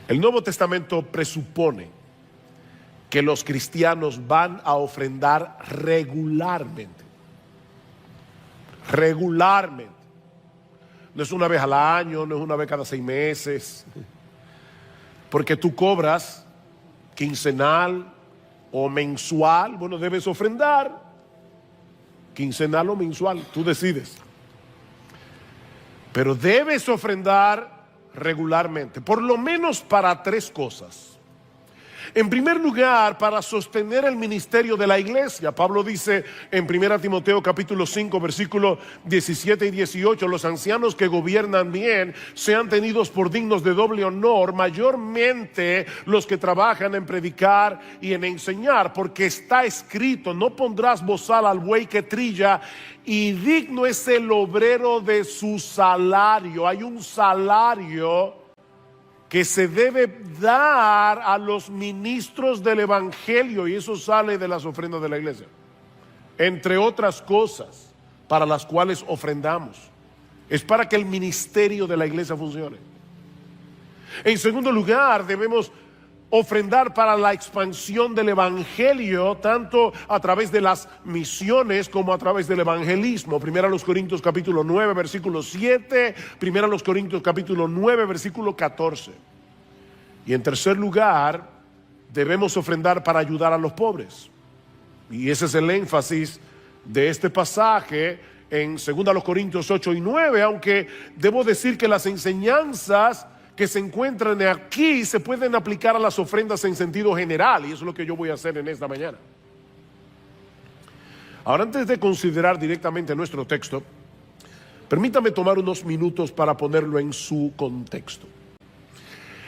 El Nuevo Testamento presupone que los cristianos van a ofrendar regularmente. Regularmente. No es una vez al año, no es una vez cada 6 meses. Porque tú cobras quincenal o mensual. Bueno, debes ofrendar quincenal o mensual, tú decides. Pero debes ofrendar regularmente, por lo menos para 3 cosas. En primer lugar, para sostener el ministerio de la iglesia. Pablo dice en 1 Timoteo capítulo 5 versículos 17 y 18: los ancianos que gobiernan bien sean tenidos por dignos de doble honor, mayormente los que trabajan en predicar y en enseñar, porque está escrito: no pondrás bozal al buey que trilla, y digno es el obrero de su salario. Hay un salario que se debe dar a los ministros del evangelio, y eso sale de las ofrendas de la iglesia, entre otras cosas para las cuales ofrendamos. Es para que el ministerio de la iglesia funcione. En segundo lugar, debemos ofrendar para la expansión del evangelio, tanto a través de las misiones como a través del evangelismo. 1 Corintios capítulo 9 versículo 7, 1 Corintios capítulo 9 versículo 14. Y en tercer lugar, debemos ofrendar para ayudar a los pobres. Y ese es el énfasis de este pasaje en 2 Corintios 8 y 9, aunque debo decir que las enseñanzas que se encuentran aquí se pueden aplicar a las ofrendas en sentido general, y eso es lo que yo voy a hacer en esta mañana. Ahora, antes de considerar directamente nuestro texto, permítame tomar unos minutos para ponerlo en su contexto.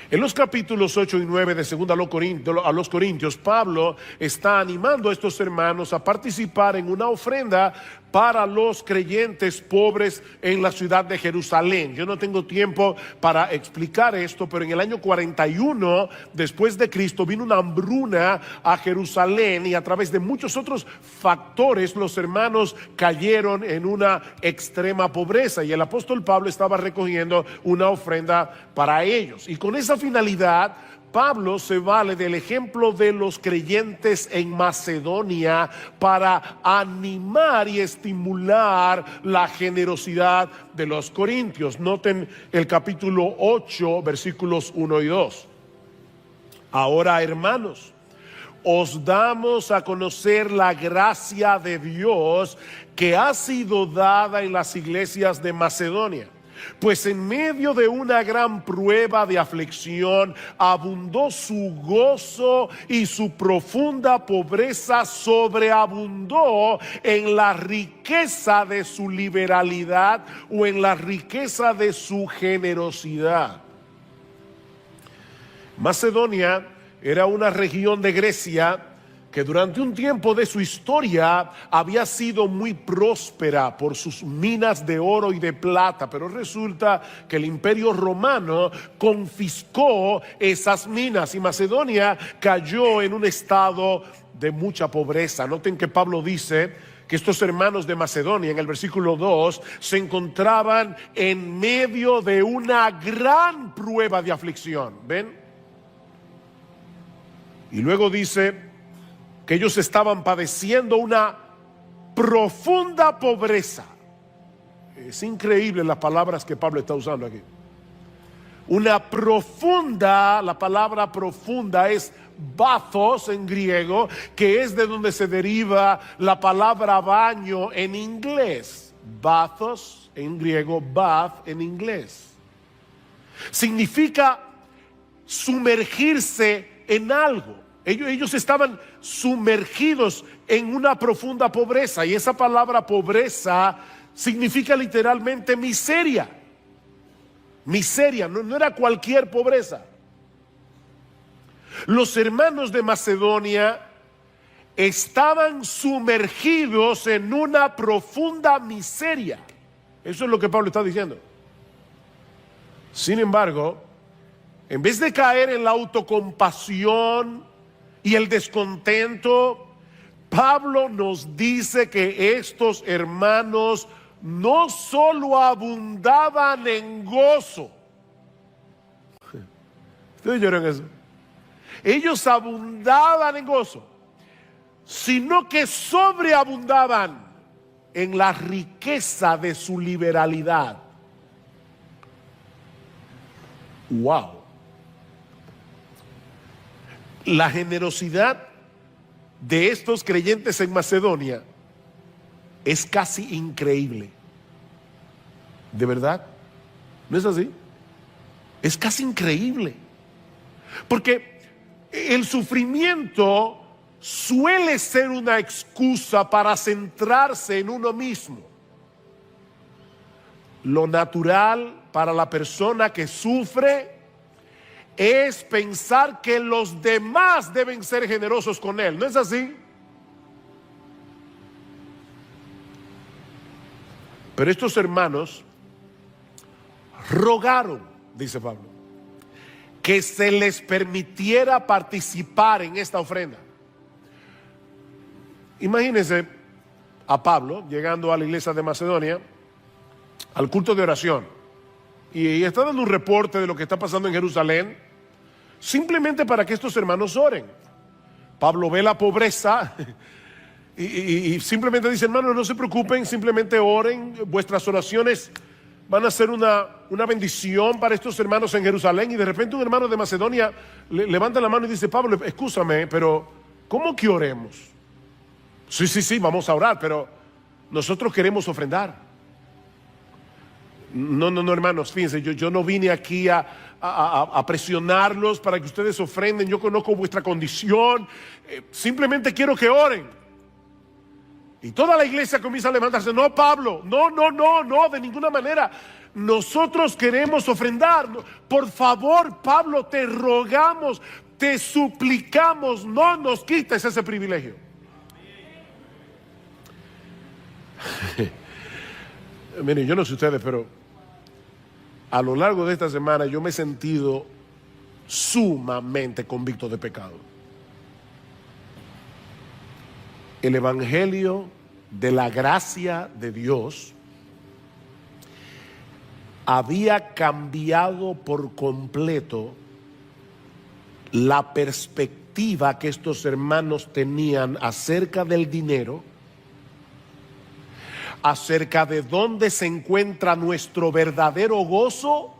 En los capítulos 8 y 9 de 2 a los Corintios, Pablo está animando a estos hermanos a participar en una ofrenda para los creyentes pobres en la ciudad de Jerusalén. Yo no tengo tiempo para explicar esto, pero en el año 41 después de Cristo vino una hambruna a Jerusalén, y a través de muchos otros factores los hermanos cayeron en una extrema pobreza, y el apóstol Pablo estaba recogiendo una ofrenda para ellos. Y con esa finalidad, Pablo se vale del ejemplo de los creyentes en Macedonia para animar y estimular la generosidad de los corintios. Noten el capítulo 8, versículos 1 y 2. Ahora, hermanos, os damos a conocer la gracia de Dios que ha sido dada en las iglesias de Macedonia. Pues en medio de una gran prueba de aflicción abundó su gozo, y su profunda pobreza sobreabundó en la riqueza de su liberalidad, o en la riqueza de su generosidad. Macedonia era una región de Grecia que durante un tiempo de su historia había sido muy próspera por sus minas de oro y de plata, pero resulta que el Imperio Romano confiscó esas minas y Macedonia cayó en un estado de mucha pobreza. Noten que Pablo dice que estos hermanos de Macedonia, en el versículo 2, se encontraban en medio de una gran prueba de aflicción. ¿Ven? Y luego dice que ellos estaban padeciendo una profunda pobreza. Es increíble las palabras que Pablo está usando aquí. Una profunda, la palabra profunda es bathos en griego, que es de donde se deriva la palabra baño en inglés. Bathos en griego, bath en inglés. Significa sumergirse en algo. Ellos estaban sumergidos en una profunda pobreza, y esa palabra pobreza significa literalmente miseria. Miseria, no era cualquier pobreza. Los hermanos de Macedonia estaban sumergidos en una profunda miseria. Eso es lo que Pablo está diciendo. Sin embargo, en vez de caer en la autocompasión y el descontento, Pablo nos dice que estos hermanos no solo abundaban en gozo, Ustedes oyeron eso. Ellos abundaban en gozo, sino que sobreabundaban en la riqueza de su liberalidad. Wow. La generosidad de estos creyentes en Macedonia es casi increíble. ¿De verdad? ¿No es así? Es casi increíble. Porque el sufrimiento suele ser una excusa para centrarse en uno mismo. Lo natural para la persona que sufre es pensar que los demás deben ser generosos con él. ¿No es así? Pero estos hermanos rogaron, dice Pablo, que se les permitiera participar en esta ofrenda. Imagínense a Pablo llegando a la iglesia de Macedonia, al culto de oración, y está dando un reporte de lo que está pasando en Jerusalén, simplemente para que estos hermanos oren. Pablo ve la pobreza y simplemente dice: hermanos, no se preocupen, simplemente oren, vuestras oraciones van a ser una bendición para estos hermanos en Jerusalén. Y de repente un hermano de Macedonia levanta la mano y dice: Pablo, escúchame, pero ¿cómo que oremos? Sí, vamos a orar, pero nosotros queremos ofrendar. No, hermanos, fíjense, yo no vine aquí a presionarlos para que ustedes ofrenden. Yo conozco vuestra condición, simplemente quiero que oren. Y toda la iglesia comienza a levantarse: no, Pablo, no, de ninguna manera. Nosotros queremos ofrendar. Por favor, Pablo, te rogamos, te suplicamos, no nos quites ese privilegio. Miren, yo no sé ustedes, pero a lo largo de esta semana yo me he sentido sumamente convicto de pecado. El evangelio de la gracia de Dios había cambiado por completo la perspectiva que estos hermanos tenían acerca del dinero, acerca de dónde se encuentra nuestro verdadero gozo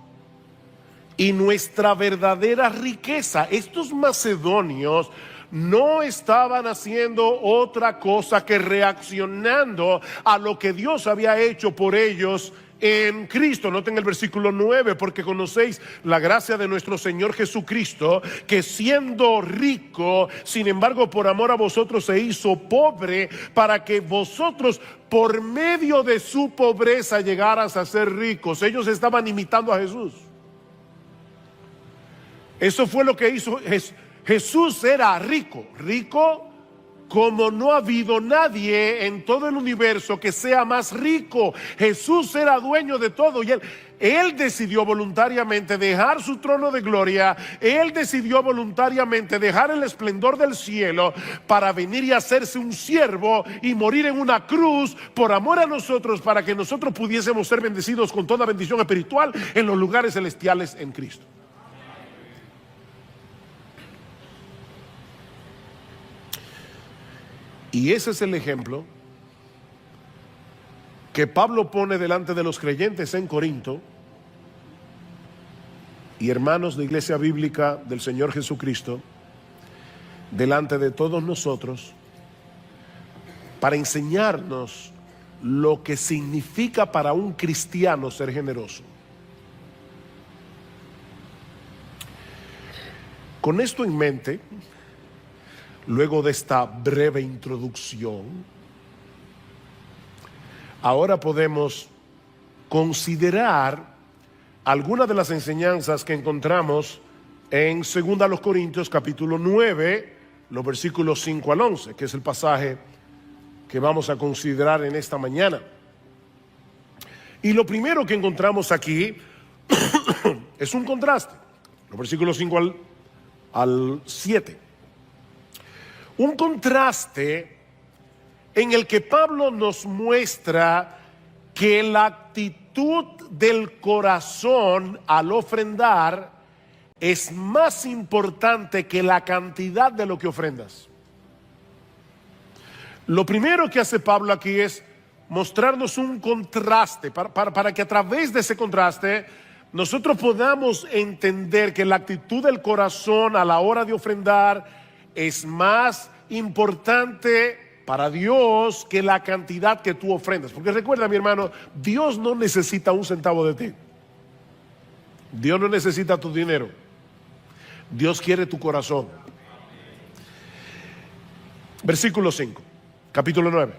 y nuestra verdadera riqueza. Estos macedonios no estaban haciendo otra cosa que reaccionando a lo que Dios había hecho por ellos en Cristo. Noten el versículo 9: porque conocéis la gracia de nuestro Señor Jesucristo, que siendo rico, sin embargo por amor a vosotros se hizo pobre, para que vosotros por medio de su pobreza llegaras a ser ricos. Ellos estaban imitando a Jesús. Eso fue lo que hizo Jesús. Era rico como no ha habido nadie en todo el universo que sea más rico. Jesús era dueño de todo y él decidió voluntariamente dejar su trono de gloria. Él decidió voluntariamente dejar el esplendor del cielo para venir y hacerse un siervo y morir en una cruz por amor a nosotros, para que nosotros pudiésemos ser bendecidos con toda bendición espiritual en los lugares celestiales en Cristo. Y ese es el ejemplo que Pablo pone delante de los creyentes en Corinto y hermanos de Iglesia Bíblica del Señor Jesucristo, delante de todos nosotros, para enseñarnos lo que significa para un cristiano ser generoso. Con esto en mente, luego de esta breve introducción, ahora podemos considerar algunas de las enseñanzas que encontramos en 2 Corintios capítulo 9, los versículos 5 al 11, que es el pasaje que vamos a considerar en esta mañana. Y lo primero que encontramos aquí es un contraste, los versículos 5 al 7. Un contraste en el que Pablo nos muestra que la actitud del corazón al ofrendar es más importante que la cantidad de lo que ofrendas. Lo primero que hace Pablo aquí es mostrarnos un contraste, para que a través de ese contraste nosotros podamos entender que la actitud del corazón a la hora de ofrendar es más importante para Dios que la cantidad que tú ofrendas. Porque recuerda, mi hermano, Dios no necesita un centavo de ti. Dios no necesita tu dinero. Dios quiere tu corazón. Versículo 5, capítulo 9.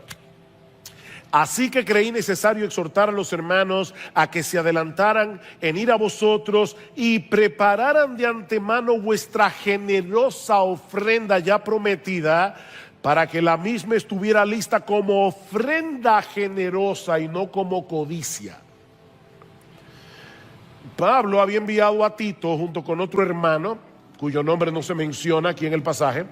Así que creí necesario exhortar a los hermanos a que se adelantaran en ir a vosotros y prepararan de antemano vuestra generosa ofrenda ya prometida, para que la misma estuviera lista como ofrenda generosa y no como codicia. Pablo había enviado a Tito junto con otro hermano, cuyo nombre no se menciona aquí en el pasaje,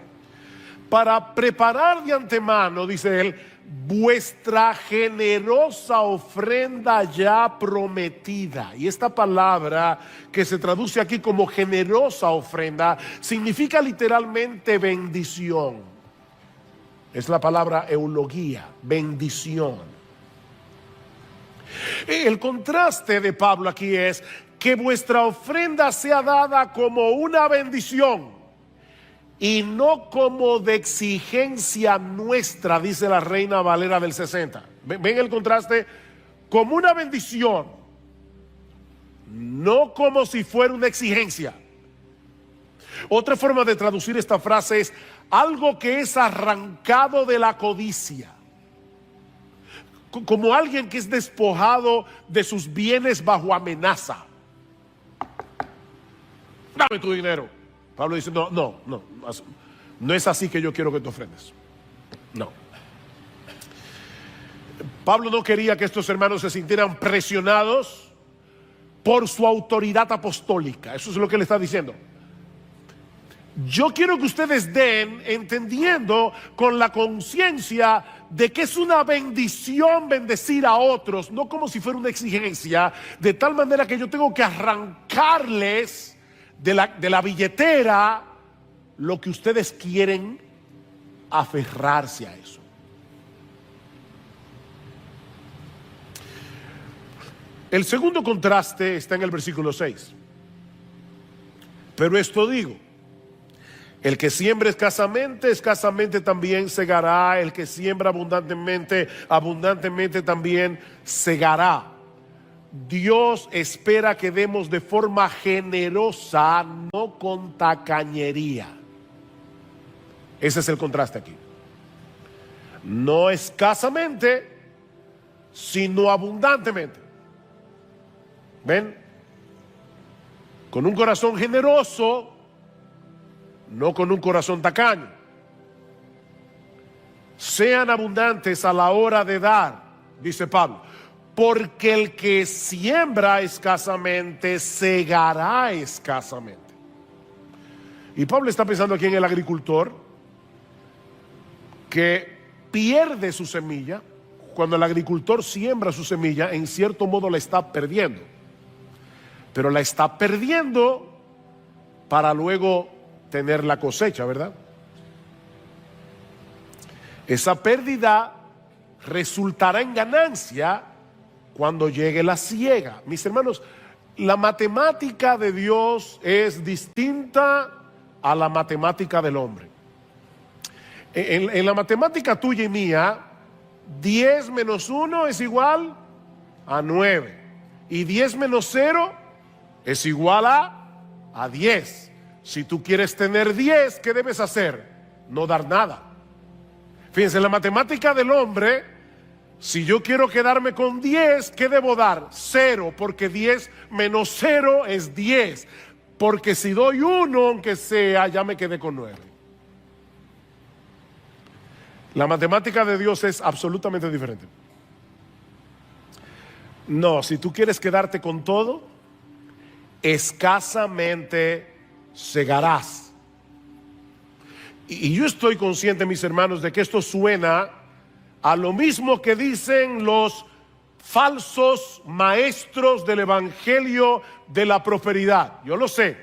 para preparar de antemano, dice él, vuestra generosa ofrenda ya prometida. Y esta palabra que se traduce aquí como generosa ofrenda significa literalmente bendición. Es la palabra eulogía, bendición. El contraste de Pablo aquí es que vuestra ofrenda sea dada como una bendición y no como de exigencia nuestra, dice la Reina Valera del 60. ¿Ven el contraste? Como una bendición, no como si fuera una exigencia. Otra forma de traducir esta frase es algo que es arrancado de la codicia. Como alguien que es despojado de sus bienes bajo amenaza. Dame tu dinero. Pablo dice, no es así que yo quiero que te ofrendes. No. Pablo no quería que estos hermanos se sintieran presionados por su autoridad apostólica. Eso es lo que le está diciendo. Yo quiero que ustedes den entendiendo con la conciencia de que es una bendición bendecir a otros, no como si fuera una exigencia, de tal manera que yo tengo que arrancarles de la billetera lo que ustedes quieren aferrarse a eso. El segundo contraste está en el versículo 6. Pero esto digo: el que siembra escasamente, escasamente también segará. El que siembra abundantemente, abundantemente también segará. Dios espera que demos de forma generosa, no con tacañería. Ese es el contraste aquí. No escasamente, sino abundantemente. ¿Ven? Con un corazón generoso, no con un corazón tacaño. Sean abundantes a la hora de dar, dice Pablo, porque el que siembra escasamente segará escasamente. Y Pablo está pensando aquí en el agricultor que pierde su semilla. Cuando el agricultor siembra su semilla, en cierto modo la está perdiendo, pero la está perdiendo para luego tener la cosecha, ¿verdad? Esa pérdida resultará en ganancia cuando llegue la siega. Mis hermanos, la matemática de Dios es distinta a la matemática del hombre. En la matemática tuya y mía, 10 menos 1 es igual a 9. Y 10 menos 0 es igual a 10. Si tú quieres tener 10, ¿qué debes hacer? No dar nada. Fíjense, en la matemática del hombre, si yo quiero quedarme con 10, ¿qué debo dar? 0, porque 10 menos 0 es 10. Porque si doy 1, aunque sea, ya me quedé con 9. La matemática de Dios es absolutamente diferente. No, si tú quieres quedarte con todo, escasamente segarás. Y yo estoy consciente, mis hermanos, de que esto suena a lo mismo que dicen los falsos maestros del evangelio de la prosperidad. Yo lo sé.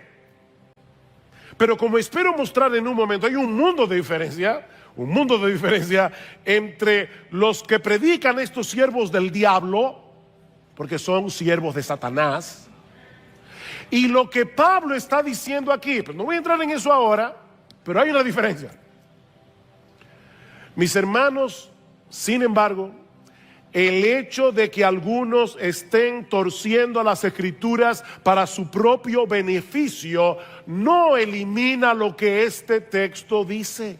Pero como espero mostrar en un momento, hay un mundo de diferencia entre los que predican estos siervos del diablo, porque son siervos de Satanás, y lo que Pablo está diciendo aquí. Pues no voy a entrar en eso ahora, pero hay una diferencia. Mis hermanos, sin embargo, el hecho de que algunos estén torciendo a las escrituras para su propio beneficio no elimina lo que este texto dice.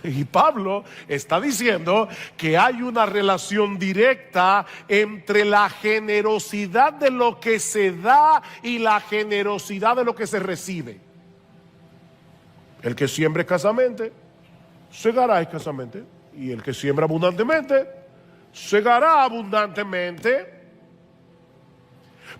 Y Pablo está diciendo que hay una relación directa entre la generosidad de lo que se da y la generosidad de lo que se recibe. El que siembra escasamente, segará escasamente. Y el que siembra abundantemente, segará abundantemente.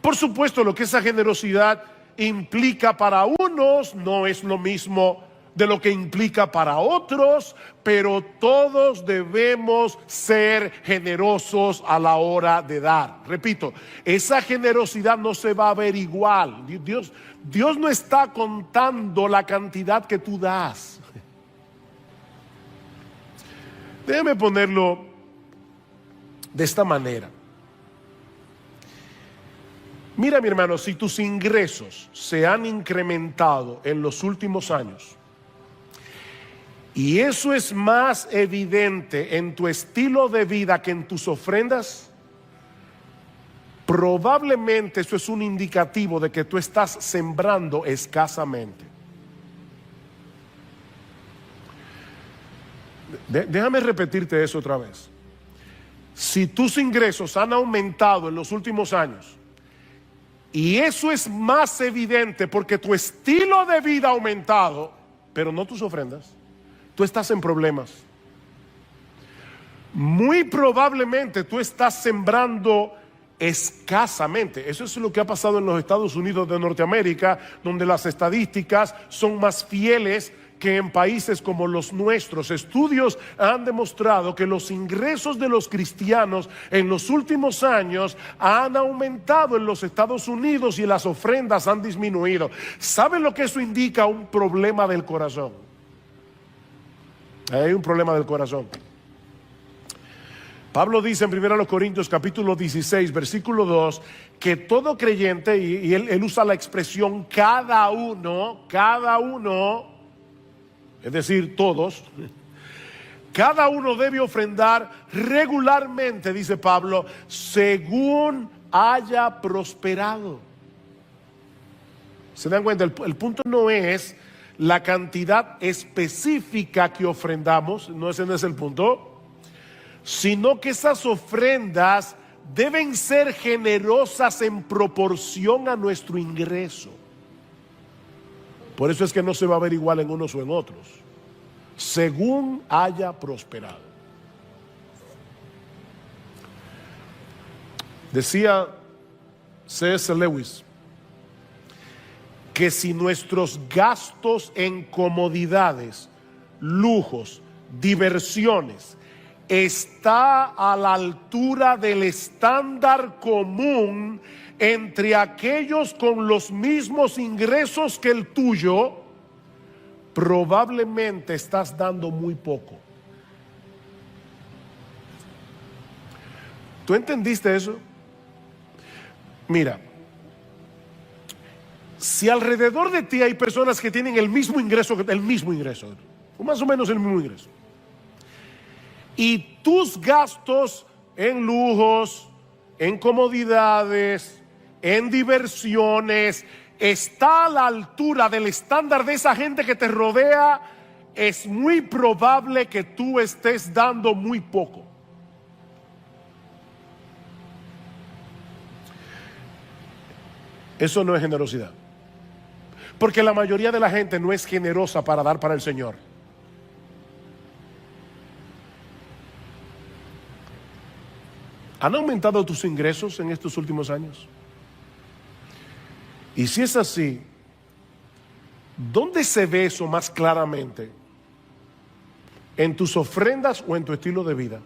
Por supuesto, lo que esa generosidad implica para unos no es lo mismo de lo que implica para otros, pero todos debemos ser generosos a la hora de dar. Repito, esa generosidad no se va a ver igual. Dios no está contando la cantidad que tú das. Déjeme ponerlo de esta manera. Mira, mi hermano, si tus ingresos se han incrementado en los últimos años, y eso es más evidente en tu estilo de vida que en tus ofrendas, probablemente eso es un indicativo de que tú estás sembrando escasamente. Déjame repetirte eso otra vez. Si tus ingresos han aumentado en los últimos años, y eso es más evidente porque tu estilo de vida ha aumentado, pero no tus ofrendas, tú estás en problemas. Muy probablemente tú estás sembrando escasamente. Eso es lo que ha pasado en los Estados Unidos de Norteamérica, donde las estadísticas son más fieles que en países como los nuestros. Estudios han demostrado que los ingresos de los cristianos en los últimos años han aumentado en los Estados Unidos y las ofrendas han disminuido. ¿Saben lo que eso indica? Un problema del corazón. Hay un problema del corazón. Pablo dice en 1 Corintios capítulo 16 versículo 2 que todo creyente, y él usa la expresión cada uno, es decir, todos, cada uno debe ofrendar regularmente, dice Pablo, según haya prosperado. ¿Se dan cuenta? El punto no es la cantidad específica que ofrendamos, no ese no es el punto, sino que esas ofrendas deben ser generosas en proporción a nuestro ingreso. Por eso es que no se va a ver igual en unos o en otros, según haya prosperado. Decía C.S. Lewis que si nuestros gastos en comodidades, lujos, diversiones está a la altura del estándar común entre aquellos con los mismos ingresos que el tuyo, probablemente estás dando muy poco. ¿Tú entendiste eso? Mira, si alrededor de ti hay personas que tienen el mismo ingreso, o más o menos el mismo ingreso, y tus gastos en lujos, en comodidades, en diversiones, está a la altura del estándar de esa gente que te rodea, es muy probable que tú estés dando muy poco. Eso no es generosidad, porque la mayoría de la gente no es generosa para dar para el Señor. ¿Han aumentado tus ingresos en estos últimos años? Y si es así, ¿dónde se ve eso más claramente? ¿En tus ofrendas o en tu estilo de vida?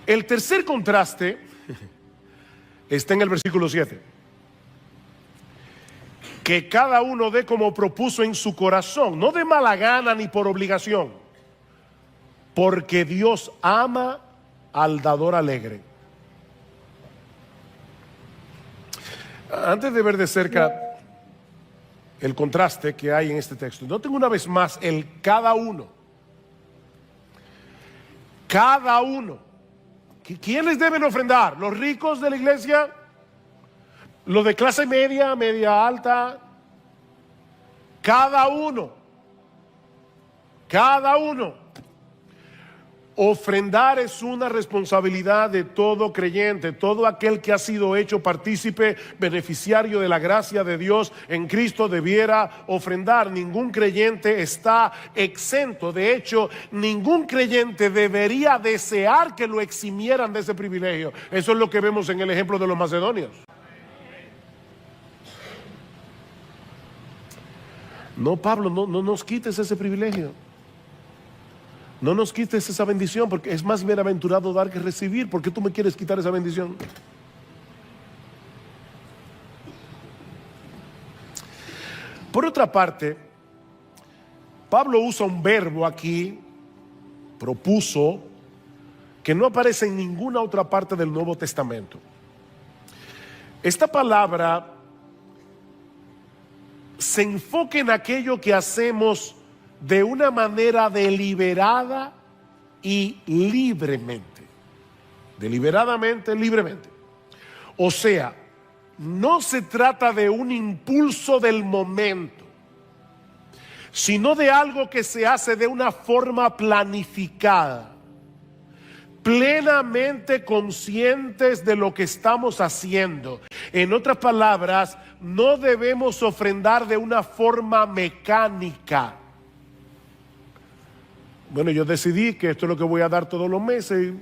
El tercer contraste está en el versículo 7. Que cada uno dé como propuso en su corazón, no de mala gana ni por obligación, porque Dios ama al dador alegre. Antes de ver de cerca el contraste que hay en este texto, noten una vez más el cada uno. Cada uno. ¿Quiénes deben ofrendar? ¿Los ricos de la iglesia? ¿Los de clase media, media alta? Cada uno. Cada uno. Ofrendar es una responsabilidad de todo creyente, todo aquel que ha sido hecho partícipe, beneficiario de la gracia de Dios en Cristo debiera ofrendar. Ningún creyente está exento. De hecho, ningún creyente debería desear que lo eximieran de ese privilegio. Eso es lo que vemos en el ejemplo de los macedonios. No, Pablo, no nos quites ese privilegio. No nos quites esa bendición, porque es más bienaventurado dar que recibir. ¿Por qué tú me quieres quitar esa bendición? Por otra parte, Pablo usa un verbo aquí, propuso, que no aparece en ninguna otra parte del Nuevo Testamento. Esta palabra se enfoca en aquello que hacemos de una manera deliberada y libremente. Deliberadamente, libremente. O sea, no se trata de un impulso del momento, sino de algo que se hace de una forma planificada, plenamente conscientes de lo que estamos haciendo. En otras palabras, no debemos ofrendar de una forma mecánica. Bueno, yo decidí que esto es lo que voy a dar todos los meses.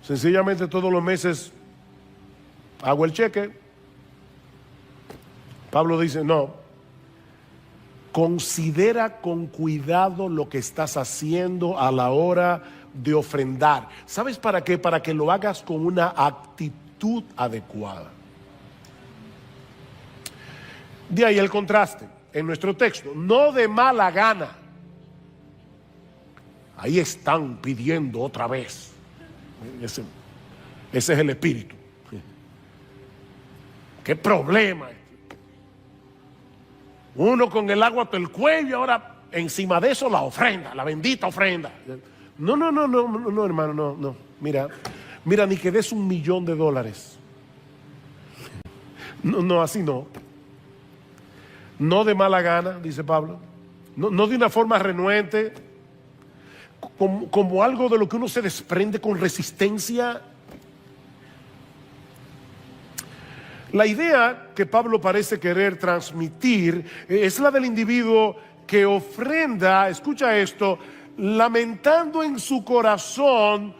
Sencillamente todos los meses hago el cheque. Pablo dice, no. Considera con cuidado lo que estás haciendo a la hora de ofrendar. ¿Sabes para qué? Para que lo hagas con una actitud adecuada. De ahí el contraste en nuestro texto. No de mala gana. Ahí están pidiendo otra vez. Ese es el espíritu. ¿Qué problema? Uno con el agua hasta el cuello, ahora encima de eso la ofrenda, la bendita ofrenda. No, hermano, no. Mira, ni que des $1,000,000. No, así no. No de mala gana, dice Pablo. No de una forma renuente. Como algo de lo que uno se desprende con resistencia. La idea que Pablo parece querer transmitir es la del individuo que ofrenda, escucha esto, lamentando en su corazón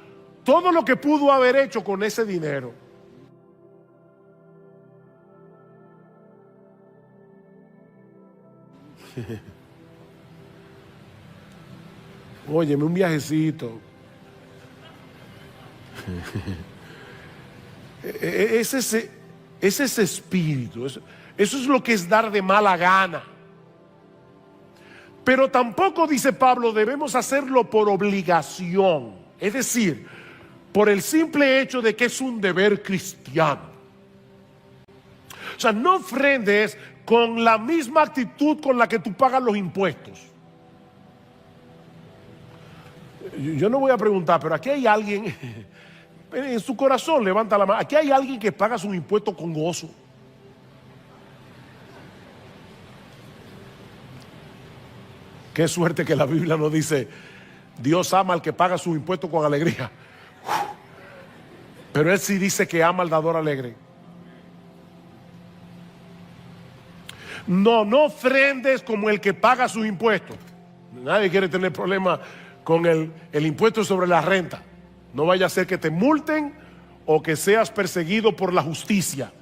todo lo que pudo haber hecho con ese dinero. Óyeme, un viajecito. Es ese espíritu. Eso es lo que es dar de mala gana. Pero tampoco, dice Pablo, debemos hacerlo por obligación. Es decir, por el simple hecho de que es un deber cristiano. O sea, no ofrendes con la misma actitud con la que tú pagas los impuestos. Yo no voy a preguntar, pero aquí hay alguien, en su corazón levanta la mano, aquí hay alguien que paga sus impuestos con gozo. Qué suerte que la Biblia nos dice, Dios ama al que paga sus impuestos con alegría. Pero Él sí dice que ama al dador alegre. No ofrendes como el que paga sus impuestos. Nadie quiere tener problemas con el impuesto sobre la renta. No vaya a ser que te multen o que seas perseguido por la justicia.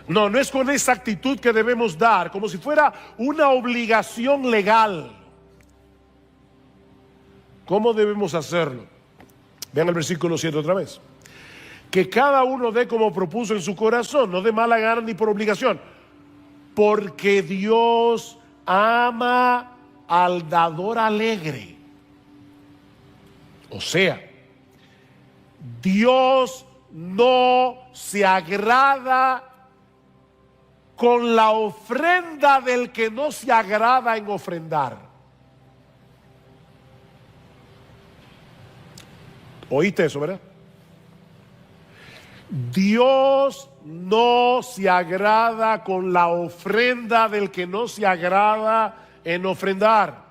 No es con esa actitud que debemos dar, como si fuera una obligación legal. ¿Cómo debemos hacerlo? Vean el versículo 7 otra vez. que cada uno dé como propuso en su corazón, no de mala gana ni por obligación, porque Dios ama al dador alegre. O sea, Dios no se agrada con la ofrenda del que no se agrada en ofrendar. ¿Oíste eso, verdad? Dios no se agrada con la ofrenda del que no se agrada en ofrendar.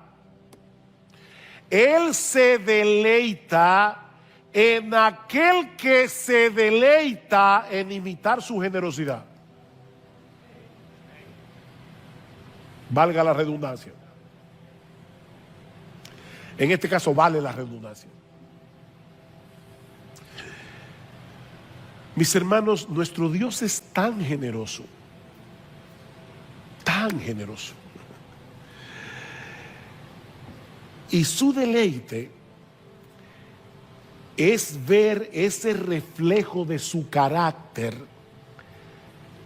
Él se deleita en aquel que se deleita en imitar su generosidad. Valga la redundancia. En este caso vale la redundancia. Mis hermanos, nuestro Dios es tan generoso, tan generoso. Y su deleite es ver ese reflejo de su carácter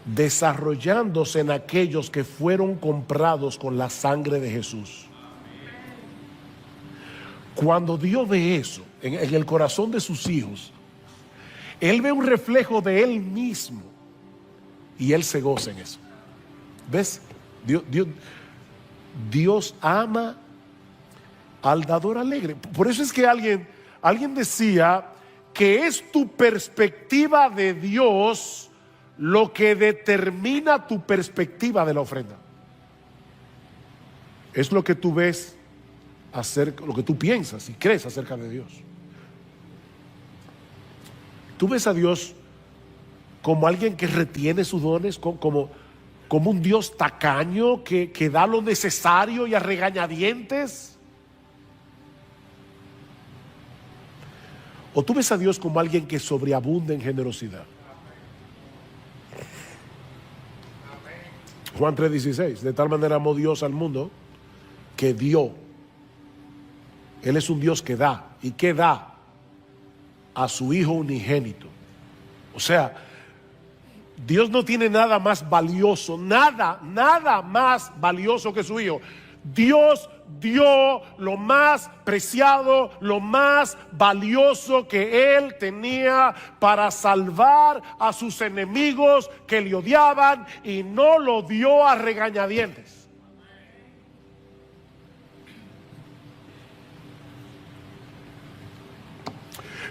desarrollándose en aquellos que fueron comprados con la sangre de Jesús. Cuando Dios ve eso en el corazón de sus hijos, Él ve un reflejo de Él mismo y Él se goza en eso. ¿Ves? Dios ama al dador alegre. Por eso es que alguien decía que es tu perspectiva de Dios lo que determina tu perspectiva de la ofrenda. Es lo que tú ves acerca, lo que tú piensas y crees acerca de Dios. Tú ves a Dios como alguien que retiene sus dones, como un Dios tacaño que da lo necesario y a regañadientes. O tú ves a Dios como alguien que sobreabunda en generosidad. Juan 3:16, de tal manera amó Dios al mundo que dio. Él es un Dios que da. ¿Y qué da? A su Hijo unigénito. O sea, Dios no tiene nada más valioso, nada más valioso que su Hijo. Dios dio lo más preciado, lo más valioso que Él tenía para salvar a sus enemigos que le odiaban, y no lo dio a regañadientes.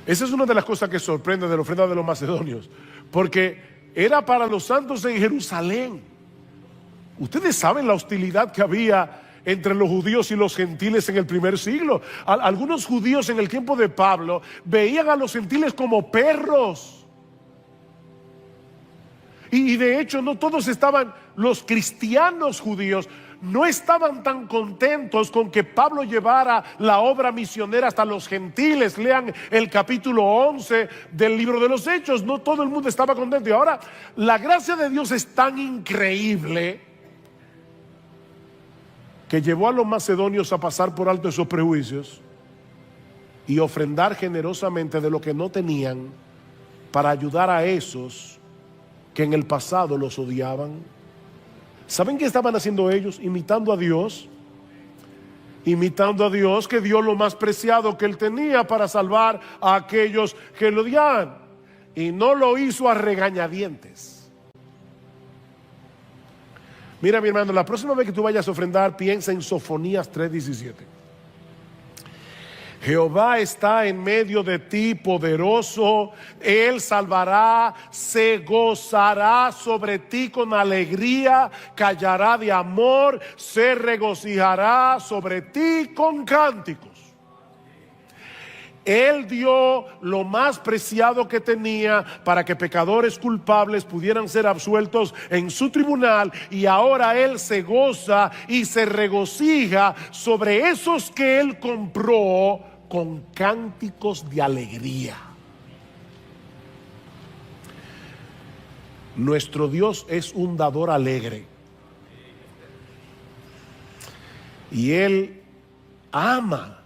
Esa es una de las cosas que sorprende de la ofrenda de los macedonios, porque era para los santos en Jerusalén. Ustedes saben la hostilidad que había entre los judíos y los gentiles en el primer siglo. Algunos judíos en el tiempo de Pablo veían a los gentiles como perros. Y de hecho no todos estaban, los cristianos judíos no estaban tan contentos con que Pablo llevara la obra misionera hasta los gentiles. Lean el capítulo 11 del libro de los Hechos. No todo el mundo estaba contento. Y ahora la gracia de Dios es tan increíble que llevó a los macedonios a pasar por alto esos prejuicios y ofrendar generosamente de lo que no tenían para ayudar a esos que en el pasado los odiaban. ¿Saben qué estaban haciendo ellos? Imitando a Dios. Imitando a Dios, que dio lo más preciado que Él tenía para salvar a aquellos que lo odiaban. Y no lo hizo a regañadientes. Mira, mi hermano, la próxima vez que tú vayas a ofrendar, piensa en Sofonías 3:17. Jehová está en medio de ti, poderoso. Él salvará, se gozará sobre ti con alegría, callará de amor, se regocijará sobre ti con cánticos. Él dio lo más preciado que tenía para que pecadores culpables pudieran ser absueltos en su tribunal, y ahora Él se goza y se regocija sobre esos que Él compró con cánticos de alegría. Nuestro Dios es un dador alegre, y Él ama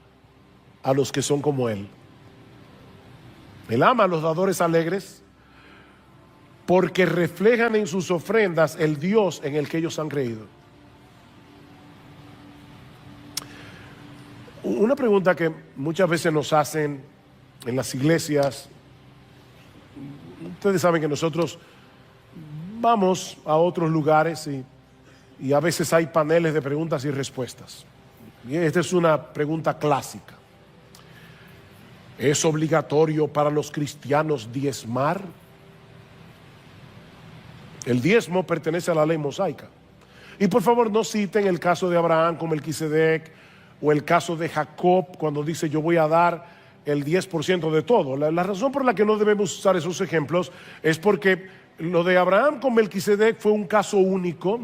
a los que son como Él. Él ama a los dadores alegres, porque reflejan en sus ofrendas el Dios en el que ellos han creído. Una pregunta que muchas veces nos hacen en las iglesias, ustedes saben que nosotros vamos a otros lugares y a veces hay paneles de preguntas y respuestas. Y esta es una pregunta clásica. ¿Es obligatorio para los cristianos diezmar? El diezmo pertenece a la ley mosaica. Y por favor no citen el caso de Abraham con Melquisedec o el caso de Jacob cuando dice yo voy a dar el 10% de todo. La razón por la que no debemos usar esos ejemplos es porque lo de Abraham con Melquisedec fue un caso único.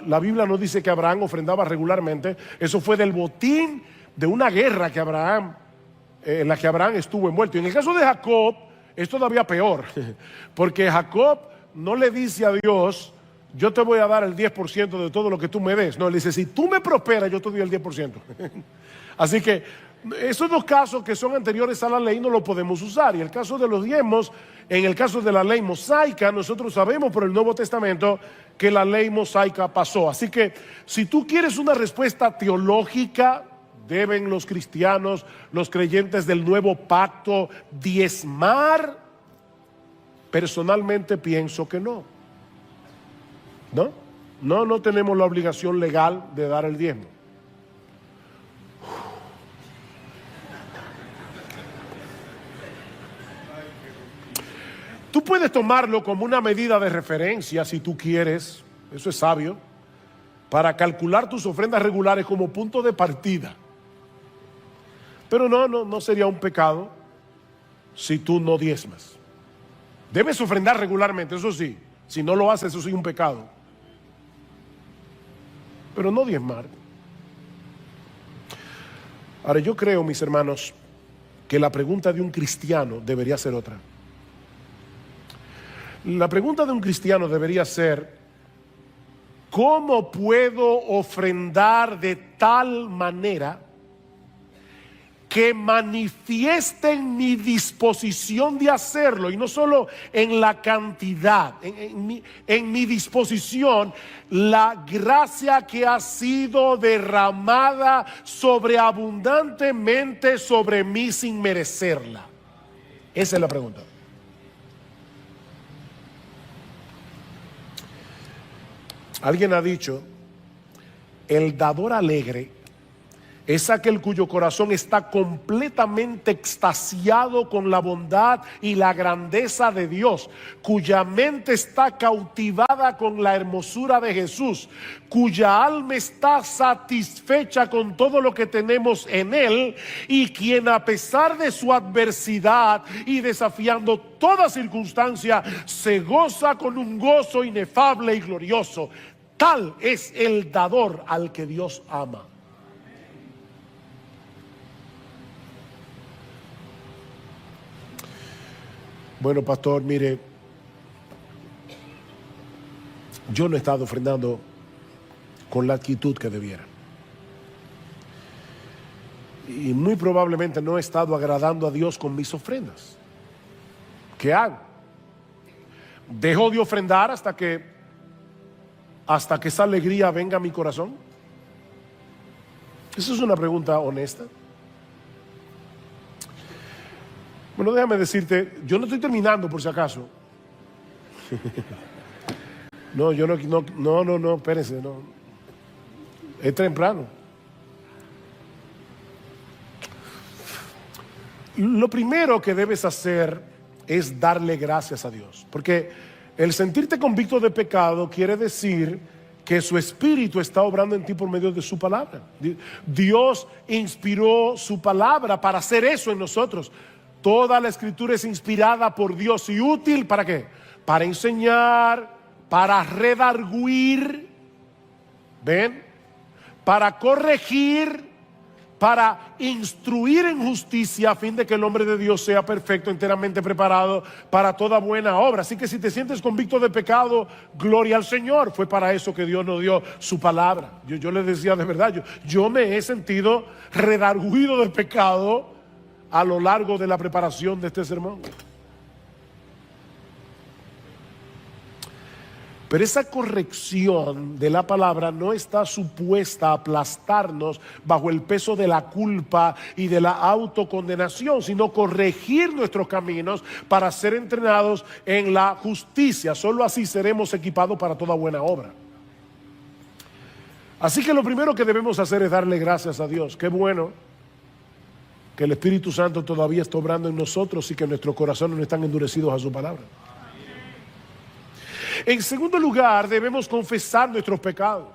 La Biblia no dice que Abraham ofrendaba regularmente. Eso fue del botín de una guerra que en la que Abraham estuvo envuelto. Y en el caso de Jacob es todavía peor, porque Jacob no le dice a Dios, yo te voy a dar el 10% de todo lo que tú me des. No, le dice, si tú me prosperas, yo te doy el 10%. Así que esos dos casos que son anteriores a la ley no lo podemos usar. Y el caso de los diezmos, en el caso de la ley mosaica, nosotros sabemos por el Nuevo Testamento que la ley mosaica pasó. Así que si tú quieres una respuesta teológica, ¿deben los cristianos, los creyentes del nuevo pacto diezmar? Personalmente pienso que no. No tenemos la obligación legal de dar el diezmo. Tú puedes tomarlo como una medida de referencia si tú quieres, eso es sabio, para calcular tus ofrendas regulares como punto de partida. Pero no sería un pecado si tú no diezmas. Debes ofrendar regularmente, eso sí. Si no lo haces, eso sí es un pecado. Pero no diezmar. Ahora, yo creo, mis hermanos, que la pregunta de un cristiano debería ser otra. La pregunta de un cristiano debería ser, ¿cómo puedo ofrendar de tal manera que manifiesten mi disposición de hacerlo? Y no solo en la cantidad, en mi disposición, la gracia que ha sido derramada sobreabundantemente sobre mí sin merecerla. Esa es la pregunta. Alguien ha dicho, el dador alegre es aquel cuyo corazón está completamente extasiado con la bondad y la grandeza de Dios, cuya mente está cautivada con la hermosura de Jesús, cuya alma está satisfecha con todo lo que tenemos en Él, y quien a pesar de su adversidad y desafiando toda circunstancia, se goza con un gozo inefable y glorioso. Tal es el dador al que Dios ama. Bueno, pastor, mire, yo no he estado ofrendando con la actitud que debiera. Y muy probablemente no he estado agradando a Dios con mis ofrendas. ¿Qué hago? ¿Dejo de ofrendar hasta que esa alegría venga a mi corazón? Esa es una pregunta honesta. Bueno, déjame decirte, yo no estoy terminando por si acaso. No, espérense, no. Es temprano. Lo primero que debes hacer es darle gracias a Dios, porque el sentirte convicto de pecado quiere decir que su Espíritu está obrando en ti por medio de su palabra. Dios inspiró su palabra para hacer eso en nosotros. Toda la Escritura es inspirada por Dios y útil, ¿para qué? Para enseñar, para redarguir, ¿ven? Para corregir, para instruir en justicia, a fin de que el hombre de Dios sea perfecto, enteramente preparado para toda buena obra. Así que si te sientes convicto de pecado, gloria al Señor. Fue para eso que Dios nos dio su palabra. Yo les decía de verdad, yo me he sentido redarguido del pecado a lo largo de la preparación de este sermón. Pero esa corrección de la palabra no está supuesta a aplastarnos bajo el peso de la culpa y de la autocondenación, sino corregir nuestros caminos para ser entrenados en la justicia. Solo así seremos equipados para toda buena obra. Así que lo primero que debemos hacer es darle gracias a Dios. Qué bueno que el Espíritu Santo todavía está obrando en nosotros y que nuestros corazones no están endurecidos a su palabra. En segundo lugar, debemos confesar nuestros pecados.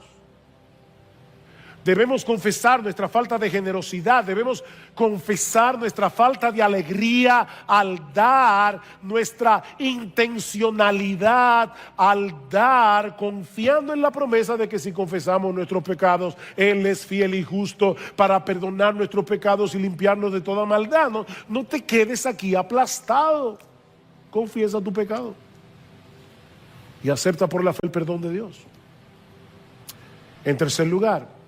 Debemos confesar nuestra falta de generosidad, debemos confesar nuestra falta de alegría al dar, nuestra intencionalidad al dar, confiando en la promesa de que si confesamos nuestros pecados, Él es fiel y justo para perdonar nuestros pecados y limpiarnos de toda maldad. No te quedes aquí aplastado, confiesa tu pecado y acepta por la fe el perdón de Dios. En tercer lugar,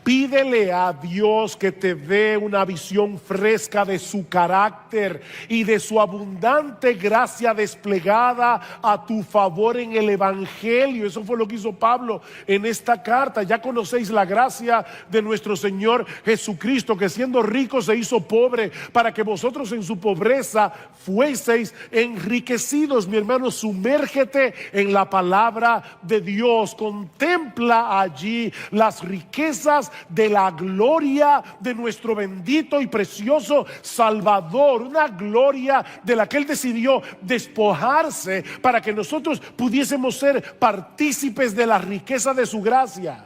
pídele a Dios que te dé una visión fresca de su carácter y de su abundante gracia desplegada a tu favor en el Evangelio. Eso fue lo que hizo Pablo en esta carta. Ya conocéis la gracia de nuestro Señor Jesucristo, que siendo rico se hizo pobre para que vosotros en su pobreza fueseis enriquecidos. Mi hermano, sumérgete en la palabra de Dios. Contempla allí las riquezas de la gloria de nuestro bendito y precioso Salvador, una gloria de la que Él decidió despojarse para que nosotros pudiésemos ser partícipes de la riqueza de su gracia.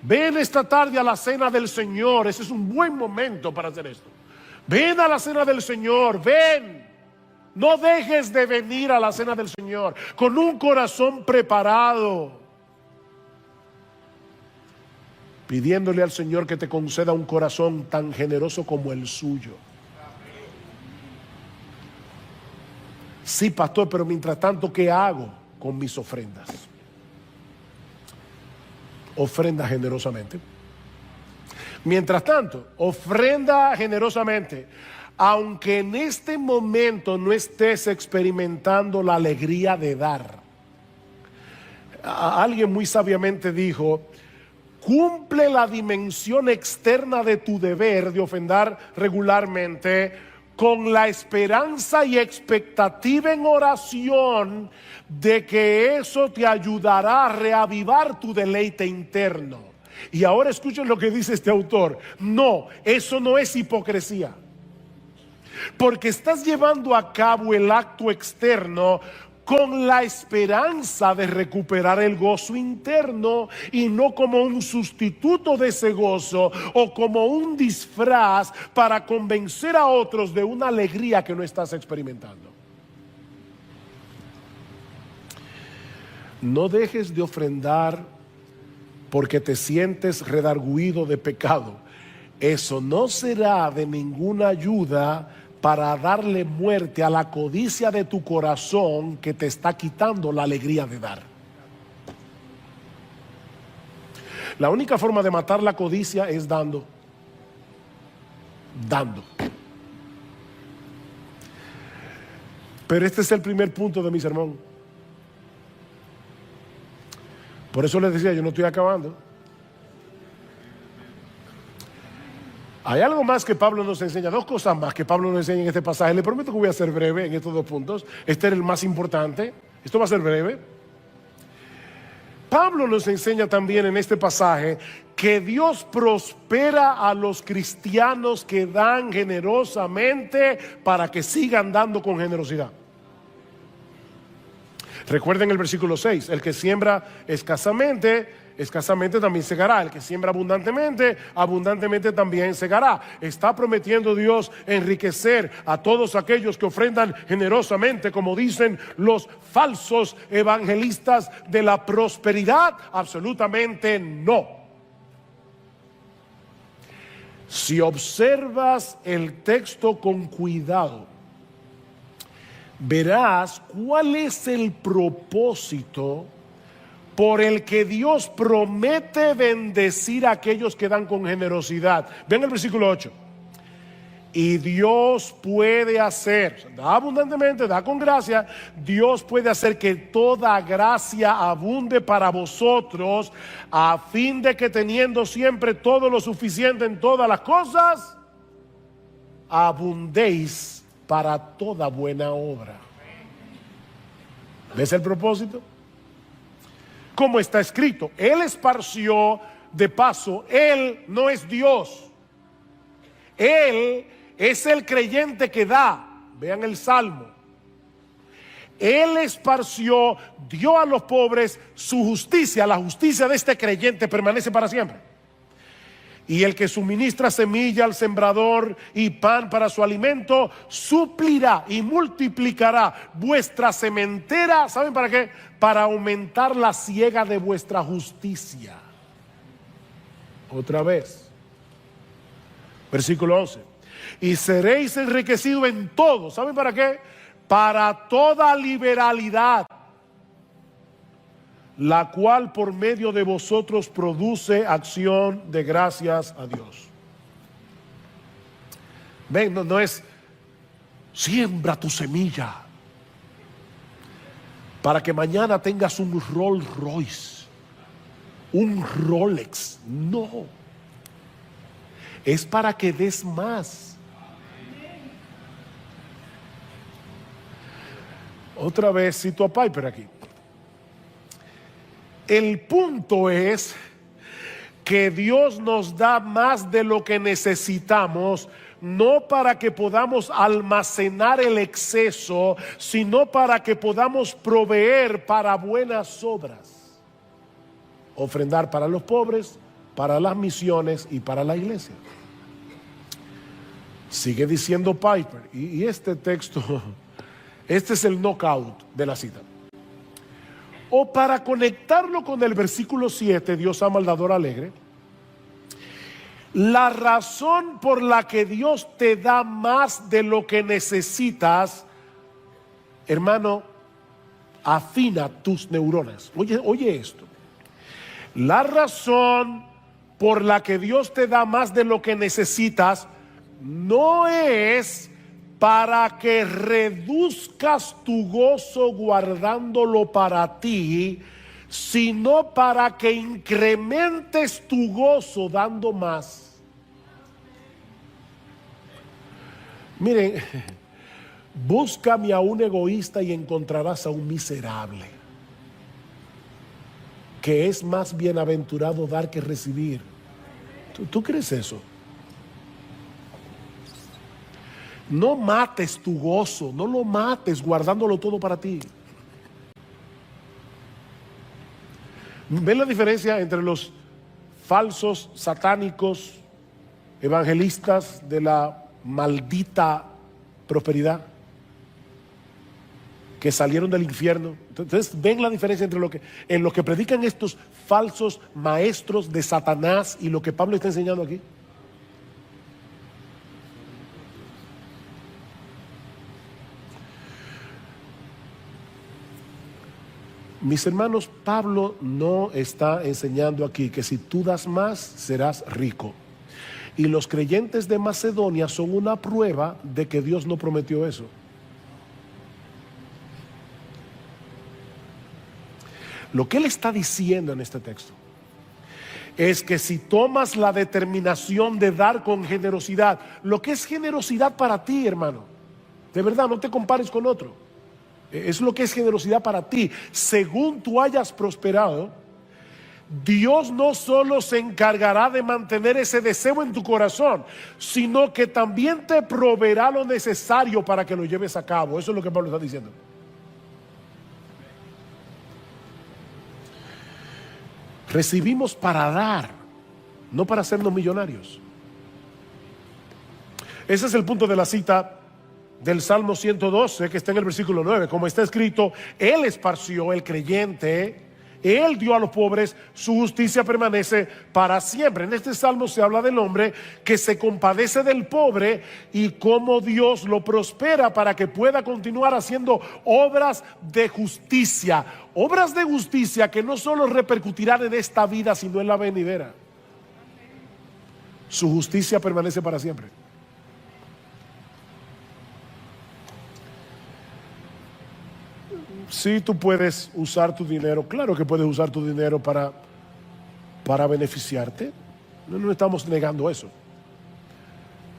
Ven esta tarde a la cena del Señor. Ese es un buen momento para hacer esto. Ven a la cena del Señor, ven. No dejes de venir a la cena del Señor con un corazón preparado, pidiéndole al Señor que te conceda un corazón tan generoso como el suyo. Sí, pastor, pero mientras tanto, ¿qué hago con mis ofrendas? Ofrenda generosamente. Mientras tanto, ofrenda generosamente. Aunque en este momento no estés experimentando la alegría de dar. Alguien muy sabiamente dijo: cumple la dimensión externa de tu deber de ofrendar regularmente con la esperanza y expectativa en oración de que eso te ayudará a reavivar tu deleite interno. Y ahora escuchen lo que dice este autor. No, eso no es hipocresía, porque estás llevando a cabo el acto externo con la esperanza de recuperar el gozo interno y no como un sustituto de ese gozo o como un disfraz para convencer a otros de una alegría que no estás experimentando. No dejes de ofrendar porque te sientes redarguido de pecado. Eso no será de ninguna ayuda para darle muerte a la codicia de tu corazón que te está quitando la alegría de dar. La única forma de matar la codicia es dando. Dando. Pero este es el primer punto de mi sermón. Por eso les decía, yo no estoy acabando. Hay algo más que Pablo nos enseña, dos cosas más que Pablo nos enseña en este pasaje. Le prometo que voy a ser breve en estos dos puntos. Este era el más importante. Esto va a ser breve. Pablo nos enseña también en este pasaje que Dios prospera a los cristianos que dan generosamente para que sigan dando con generosidad. Recuerden el versículo 6, el que siembra escasamente también segará. El que siembra abundantemente, abundantemente también segará. Está prometiendo Dios enriquecer a todos aquellos que ofrendan generosamente, como dicen los falsos evangelistas de la prosperidad. Absolutamente no. Si observas el texto con cuidado, verás cuál es el propósito por el que Dios promete bendecir a aquellos que dan con generosidad. Ven el versículo 8. Y Dios puede hacer, da abundantemente, da con gracia, Dios puede hacer que toda gracia abunde para vosotros, a fin de que teniendo siempre todo lo suficiente en todas las cosas, abundéis para toda buena obra. ¿Ves el propósito? Como está escrito, Él esparció, de paso, Él no es Dios. Él es el creyente que da. Vean el Salmo. Él esparció, dio a los pobres su justicia. La justicia de este creyente permanece para siempre. Y el que suministra semilla al sembrador y pan para su alimento, suplirá y multiplicará vuestra sementera. ¿Saben para qué? Para aumentar la siega de vuestra justicia. Otra vez. Versículo 11. Y seréis enriquecidos en todo. ¿Saben para qué? Para toda liberalidad, la cual por medio de vosotros produce acción de gracias a Dios. Ven, no es siembra tu semilla para que mañana tengas un Rolls Royce, un Rolex. No, es para que des más. Otra vez cito a Piper aquí. El punto es que Dios nos da más de lo que necesitamos, no para que podamos almacenar el exceso, sino para que podamos proveer para buenas obras. Ofrendar para los pobres, para las misiones y para la iglesia. Sigue diciendo Piper, y este texto, este es el knockout de la cita. O para conectarlo con el versículo 7, Dios ama al dador alegre. La razón por la que Dios te da más de lo que necesitas, hermano, afina tus neuronas. Oye esto. La razón por la que Dios te da más de lo que necesitas no es para que reduzcas tu gozo guardándolo para ti, sino para que incrementes tu gozo dando más. Miren, búscame a un egoísta y encontrarás a un miserable, que es más bienaventurado dar que recibir. ¿Tú crees eso? No mates tu gozo, no lo mates guardándolo todo para ti. ¿Ven la diferencia entre los falsos satánicos evangelistas de la maldita prosperidad que salieron del infierno? Entonces, ¿ven la diferencia entre en lo que predican estos falsos maestros de Satanás y lo que Pablo está enseñando aquí? Mis hermanos, Pablo no está enseñando aquí que si tú das más, serás rico. Y los creyentes de Macedonia son una prueba de que Dios no prometió eso. Lo que él está diciendo en este texto es que si tomas la determinación de dar con generosidad, lo que es generosidad para ti, hermano, de verdad, no te compares con otro. Es lo que es generosidad para ti. Según tú hayas prosperado, Dios no solo se encargará de mantener ese deseo en tu corazón, sino que también te proveerá lo necesario para que lo lleves a cabo. Eso es lo que Pablo está diciendo. Recibimos para dar, no para hacernos millonarios. Ese es el punto de la cita del Salmo 112, que está en el versículo 9. Como está escrito, Él esparció, el creyente, Él dio a los pobres, su justicia permanece para siempre. En este salmo se habla del hombre que se compadece del pobre y cómo Dios lo prospera para que pueda continuar haciendo obras de justicia. Obras de justicia que no solo repercutirán en esta vida, sino en la venidera. Su justicia permanece para siempre. Sí, tú puedes usar tu dinero, claro que puedes usar tu dinero para beneficiarte. No estamos negando eso.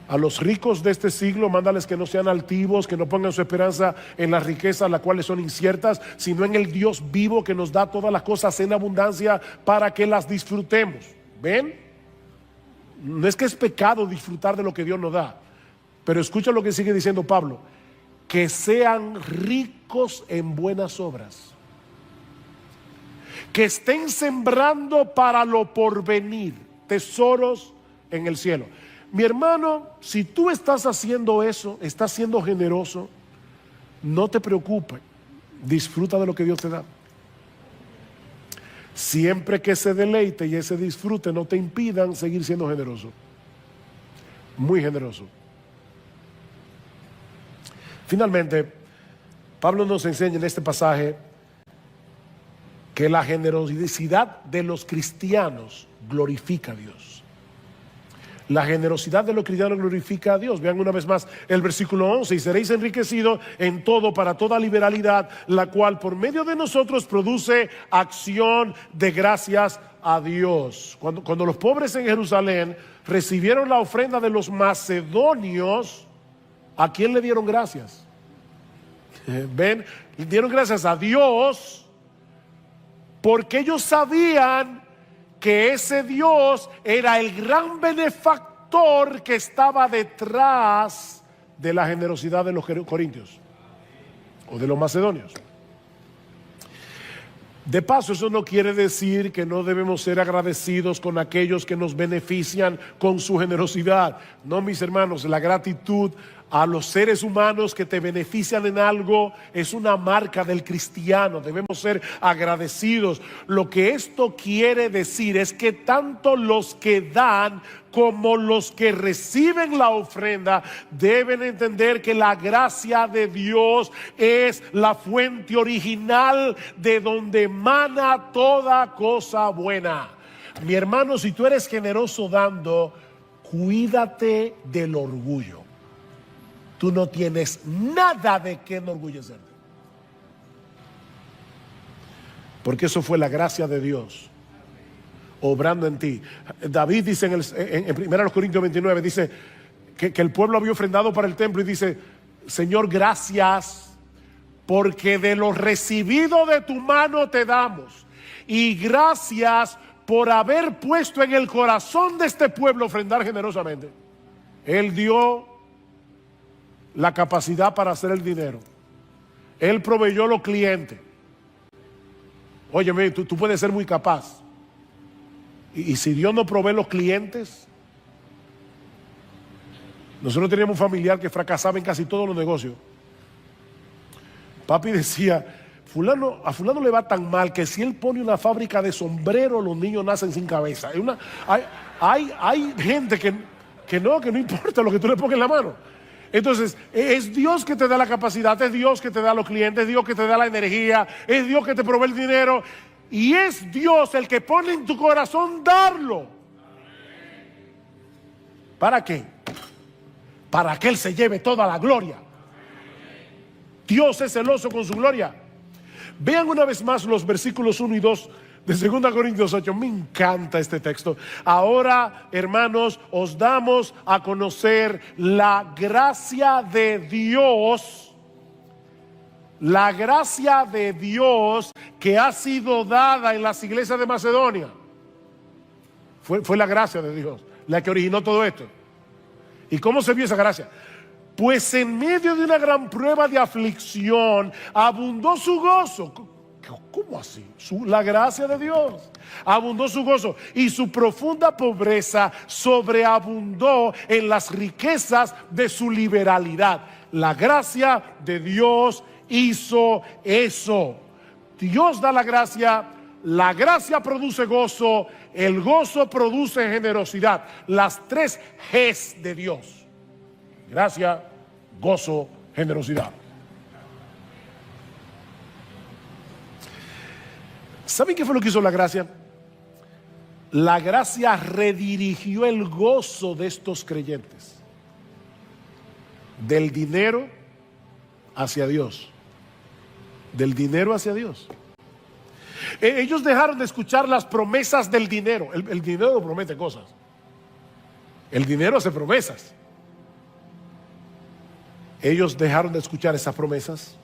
A los ricos de este siglo, mándales que no sean altivos, que no pongan su esperanza en las riquezas, las cuales son inciertas, sino en el Dios vivo que nos da todas las cosas en abundancia para que las disfrutemos. ¿Ven? No es que es pecado disfrutar de lo que Dios nos da, pero escucha lo que sigue diciendo Pablo: que sean ricos en buenas obras, que estén sembrando para lo porvenir, tesoros en el cielo. Mi hermano, si tú estás haciendo eso, estás siendo generoso, no te preocupes, disfruta de lo que Dios te da. Siempre que ese deleite y ese disfrute no te impidan seguir siendo generoso, muy generoso. Finalmente, Pablo nos enseña en este pasaje que la generosidad de los cristianos glorifica a Dios. La generosidad de los cristianos glorifica a Dios. Vean una vez más el versículo 11: y seréis enriquecidos en todo para toda liberalidad, la cual por medio de nosotros produce acción de gracias a Dios. Cuando los pobres en Jerusalén recibieron la ofrenda de los macedonios, ¿a quién le dieron gracias? ¿Ven? Le dieron gracias a Dios, porque ellos sabían que ese Dios era el gran benefactor que estaba detrás de la generosidad de los corintios o de los macedonios. De paso, eso no quiere decir que no debemos ser agradecidos con aquellos que nos benefician con su generosidad. No, mis hermanos, la gratitud a los seres humanos que te benefician en algo es una marca del cristiano. Debemos ser agradecidos. Lo que esto quiere decir es que tanto los que dan como los que reciben la ofrenda deben entender que la gracia de Dios es la fuente original de donde emana toda cosa buena. Mi hermano, si tú eres generoso dando, cuídate del orgullo. Tú no tienes nada de qué enorgullecerte, porque eso fue la gracia de Dios obrando en ti. David dice en 1 Corintios 29, dice que el pueblo había ofrendado para el templo y dice: Señor, gracias, porque de lo recibido de tu mano te damos, y gracias por haber puesto en el corazón de este pueblo ofrendar generosamente. Él dio la capacidad para hacer el dinero, Él proveyó los clientes. Óyeme, tú puedes ser muy capaz, y si Dios no provee los clientes. Nosotros teníamos un familiar que fracasaba en casi todos los negocios. Papi decía: a fulano le va tan mal que si él pone una fábrica de sombreros, los niños nacen sin cabeza. Hay gente que no importa lo que tú le pongas en la mano. Entonces, es Dios que te da la capacidad, es Dios que te da los clientes, es Dios que te da la energía, es Dios que te provee el dinero, y es Dios el que pone en tu corazón darlo. ¿Para qué? Para que Él se lleve toda la gloria. Dios es celoso con su gloria. Vean una vez más los versículos 1 y 2 de 2 Corintios 8. Me encanta este texto. Ahora, hermanos, os damos a conocer la gracia de Dios. La gracia de Dios que ha sido dada en las iglesias de Macedonia. Fue la gracia de Dios la que originó todo esto. ¿Y cómo se vio esa gracia? Pues en medio de una gran prueba de aflicción abundó su gozo. ¿Cómo así? La gracia de Dios. Abundó su gozo, y su profunda pobreza sobreabundó en las riquezas de su liberalidad. La gracia de Dios hizo eso. Dios da la gracia produce gozo, el gozo produce generosidad. Las tres Gs de Dios: gracia, gozo, generosidad. ¿Saben qué fue lo que hizo la gracia? La gracia redirigió el gozo de estos creyentes del dinero hacia Dios. del dinero hacia Dios. Ellos dejaron de escuchar las promesas del dinero. El dinero promete cosas. El dinero hace promesas. Ellos dejaron de escuchar esas promesas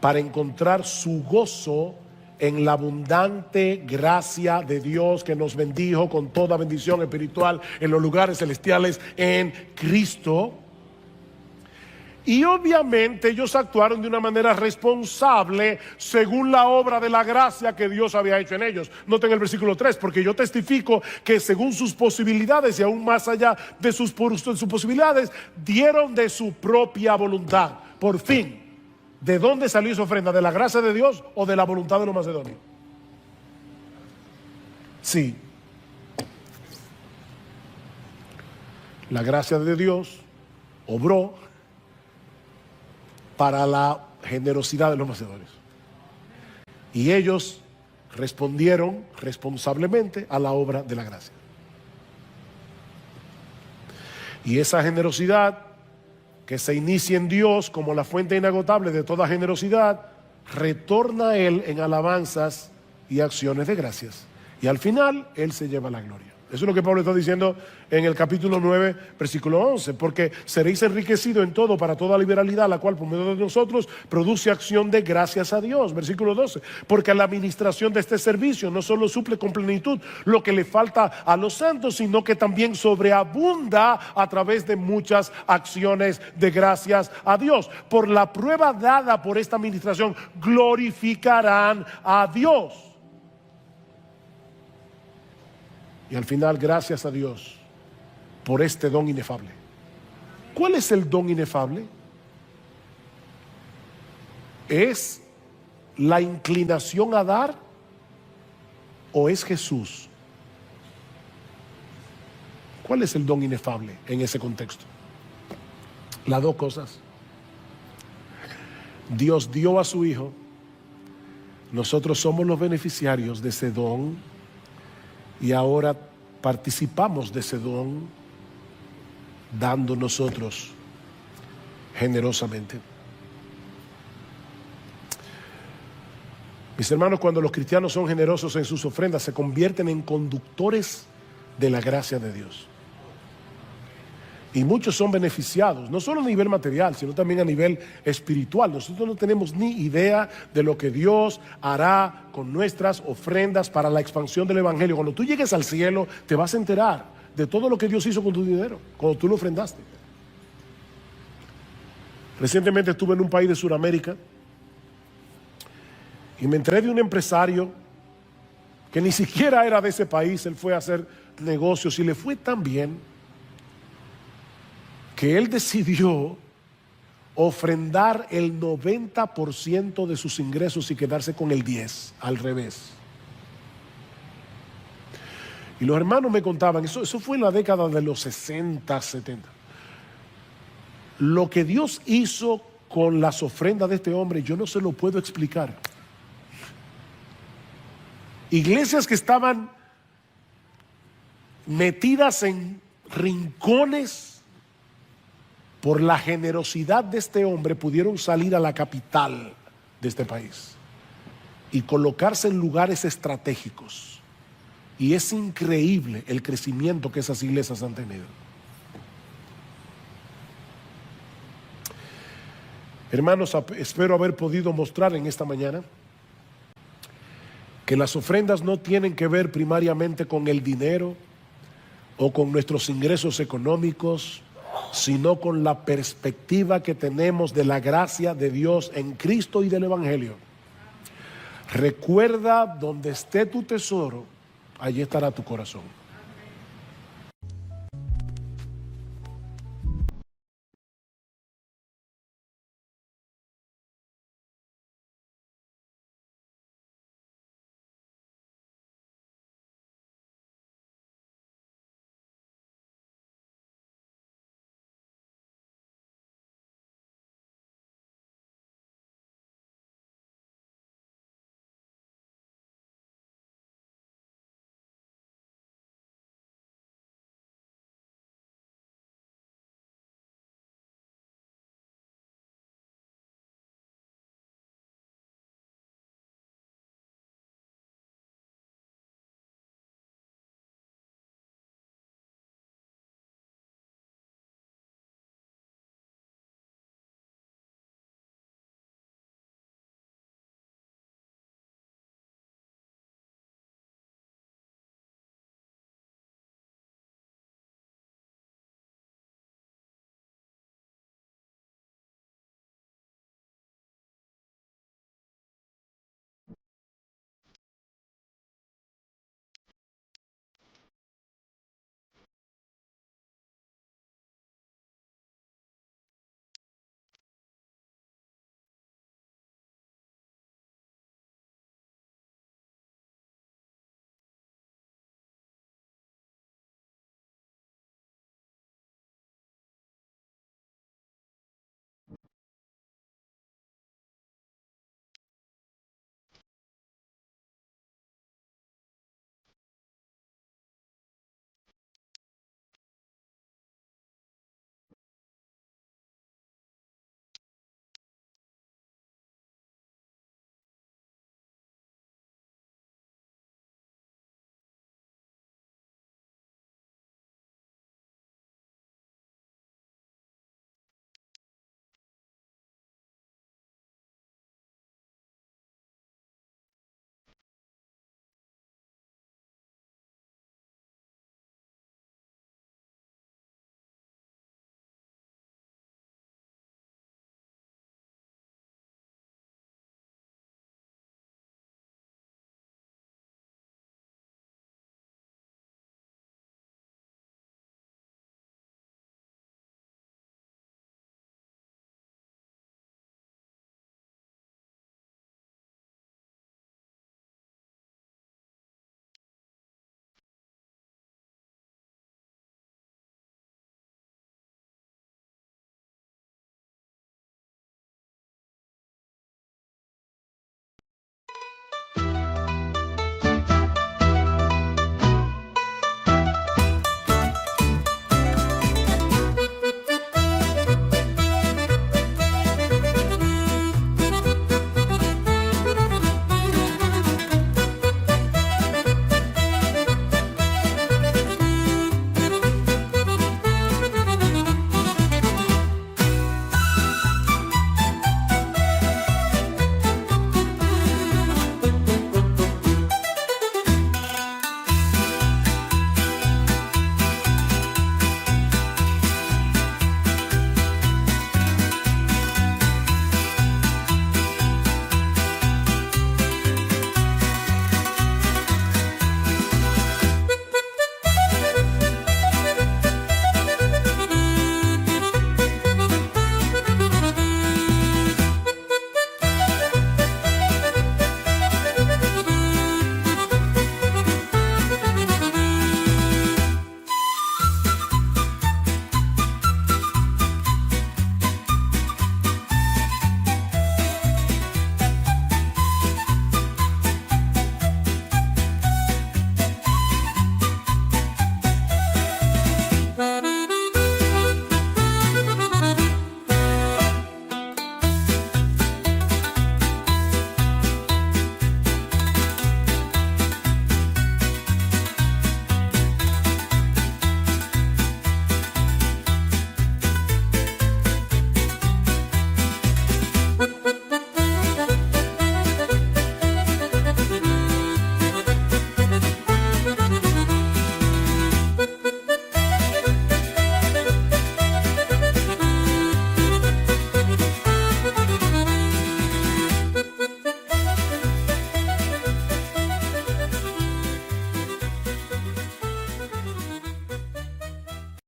para encontrar su gozo en la abundante gracia de Dios que nos bendijo con toda bendición espiritual en los lugares celestiales en Cristo. Y obviamente ellos actuaron de una manera responsable según la obra de la gracia que Dios había hecho en ellos. Noten el versículo 3, porque yo testifico que según sus posibilidades y aún más allá de sus posibilidades, dieron de su propia voluntad. Por fin, ¿de dónde salió esa ofrenda? ¿De la gracia de Dios o de la voluntad de los macedonios? Sí. La gracia de Dios obró para la generosidad de los macedonios. Y ellos respondieron responsablemente a la obra de la gracia. Y esa generosidad que se inicia en Dios como la fuente inagotable de toda generosidad, retorna a Él en alabanzas y acciones de gracias. Y al final, Él se lleva la gloria. Eso es lo que Pablo está diciendo en el capítulo 9, versículo 11. Porque seréis enriquecidos en todo para toda liberalidad, la cual por medio de nosotros produce acción de gracias a Dios. Versículo 12. Porque la administración de este servicio no solo suple con plenitud lo que le falta a los santos, sino que también sobreabunda a través de muchas acciones de gracias a Dios. Por la prueba dada por esta administración, glorificarán a Dios. Y al final, gracias a Dios por este don inefable. ¿Cuál es el don inefable? ¿Es la inclinación a dar o es Jesús? ¿Cuál es el don inefable en ese contexto? Las dos cosas. Dios dio a su Hijo. Nosotros somos los beneficiarios de ese don. Y ahora participamos de ese don, dando nosotros generosamente. Mis hermanos, cuando los cristianos son generosos en sus ofrendas, se convierten en conductores de la gracia de Dios. Y muchos son beneficiados, no solo a nivel material, sino también a nivel espiritual. Nosotros no tenemos ni idea de lo que Dios hará con nuestras ofrendas para la expansión del Evangelio. Cuando tú llegues al cielo, te vas a enterar de todo lo que Dios hizo con tu dinero, cuando tú lo ofrendaste. Recientemente estuve en un país de Sudamérica y me enteré de un empresario que ni siquiera era de ese país. Él fue a hacer negocios y le fue tan bien que él decidió ofrendar el 90% de sus ingresos y quedarse con el 10%, al revés. Y los hermanos me contaban, eso fue en la década de los 60, 70. Lo que Dios hizo con las ofrendas de este hombre, yo no se lo puedo explicar. Iglesias que estaban metidas en rincones, por la generosidad de este hombre, pudieron salir a la capital de este país y colocarse en lugares estratégicos. Y es increíble el crecimiento que esas iglesias han tenido. Hermanos, espero haber podido mostrar en esta mañana que las ofrendas no tienen que ver primariamente con el dinero o con nuestros ingresos económicos, sino con la perspectiva que tenemos de la gracia de Dios en Cristo y del Evangelio. Recuerda, donde esté tu tesoro, allí estará tu corazón.